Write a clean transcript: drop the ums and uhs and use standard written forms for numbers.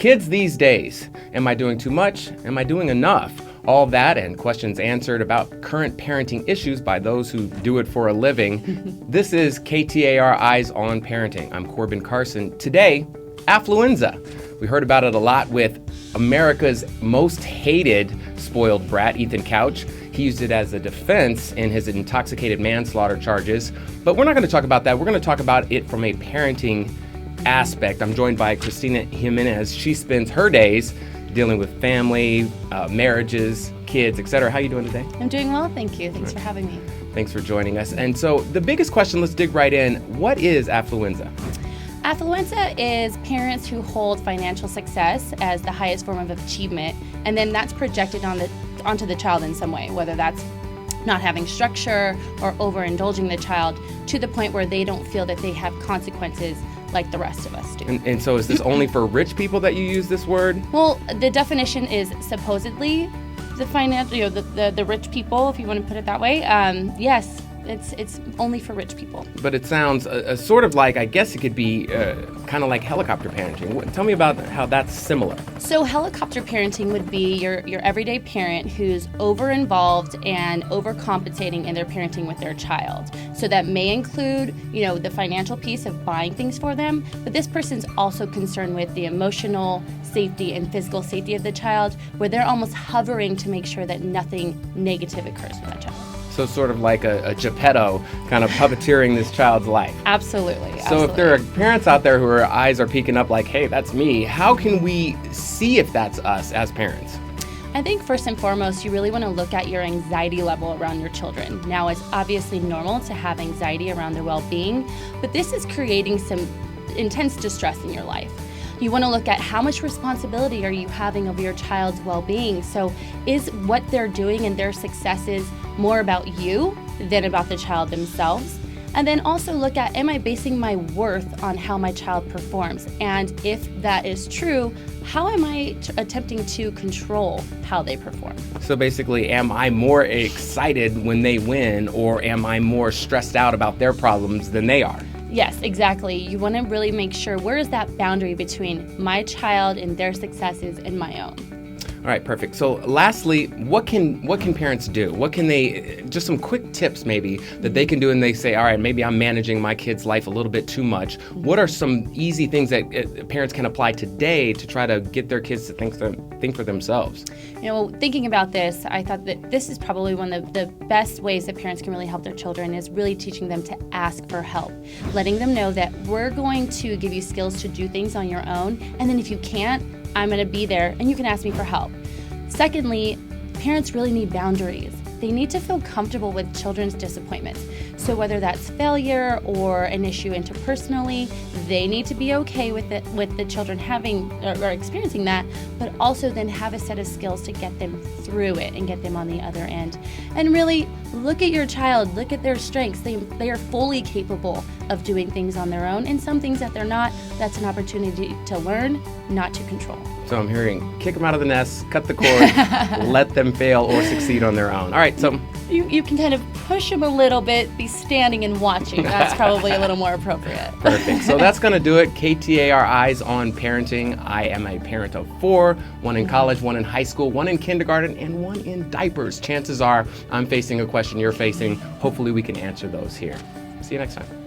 Kids these days. Am I doing too much? Am I doing enough? All that and questions answered about current parenting issues by those who do it for a living. This is KTAR Eyes on Parenting. I'm Corbin Carson. Today, Affluenza. We heard about it a lot with America's most hated spoiled brat, Ethan Couch. He used it as a defense in his intoxicated manslaughter charges. But we're not going to talk about that. We're going to talk about it from a parenting aspect. I'm joined by Christina Jimenez. She spends her days dealing with family, marriages, kids, etc. How are you doing today? I'm doing well, thank you. Thanks for having me. Thanks for joining us. And so the biggest question, let's dig right in. What is Affluenza? Affluenza is parents who hold financial success as the highest form of achievement, and then that's projected onto the child in some way, whether that's not having structure or overindulging the child to the point where they don't feel that they have consequences like the rest of us do. And so is this only for rich people that you use this word? Well, the definition is supposedly the financial, the rich people, if you want to put it that way. Yes, it's only for rich people. But it sounds sort of like, I guess it could be kind of like helicopter parenting. Tell me about how that's similar. So helicopter parenting would be your everyday parent who's over-involved and overcompensating in their parenting with their child. So that may include, the financial piece of buying things for them, but this person's also concerned with the emotional safety and physical safety of the child, where they're almost hovering to make sure that nothing negative occurs with that child. So sort of like a Geppetto kind of puppeteering this child's life. Absolutely. So if there are parents out there whose eyes are peeking up like, hey, that's me, how can we see if that's us as parents? I think first and foremost, you really want to look at your anxiety level around your children. Now, it's obviously normal to have anxiety around their well-being, but this is creating some intense distress in your life. You want to look at how much responsibility are you having over your child's well-being. So is what they're doing and their successes more about you than about the child themselves? And then also look at, am I basing my worth on how my child performs? And if that is true, how am I attempting to control how they perform? So basically, am I more excited when they win, or am I more stressed out about their problems than they are? Yes, exactly. You want to really make sure, where is that boundary between my child and their successes and my own? All right, perfect. So lastly, what can parents do? What can they, just some quick tips maybe that they can do, and they say, all right, maybe I'm managing my kid's life a little bit too much. What are some easy things that parents can apply today to try to get their kids to think for themselves? Thinking about this, I thought that this is probably one of the best ways that parents can really help their children, is really teaching them to ask for help. Letting them know that we're going to give you skills to do things on your own, and then if you can't, I'm going to be there and you can ask me for help. Secondly, parents really need boundaries. They need to feel comfortable with children's disappointments. So whether that's failure or an issue interpersonally, they need to be okay with it, with the children having or experiencing that, but also then have a set of skills to get them through it and get them on the other end. And really look at your child, look at their strengths. They are fully capable of doing things on their own, and some things that they're not, that's an opportunity to learn, not to control. So I'm hearing, kick them out of the nest, cut the cord, let them fail or succeed on their own. All right, so you can kind of push them a little bit, be standing and watching. That's probably a little more appropriate. Perfect. So that's going to do it. KTAR Eyes on Parenting. I am a parent of 4, one in college, one in high school, one in kindergarten, and one in diapers. Chances are I'm facing a question you're facing. Hopefully we can answer those here. See you next time.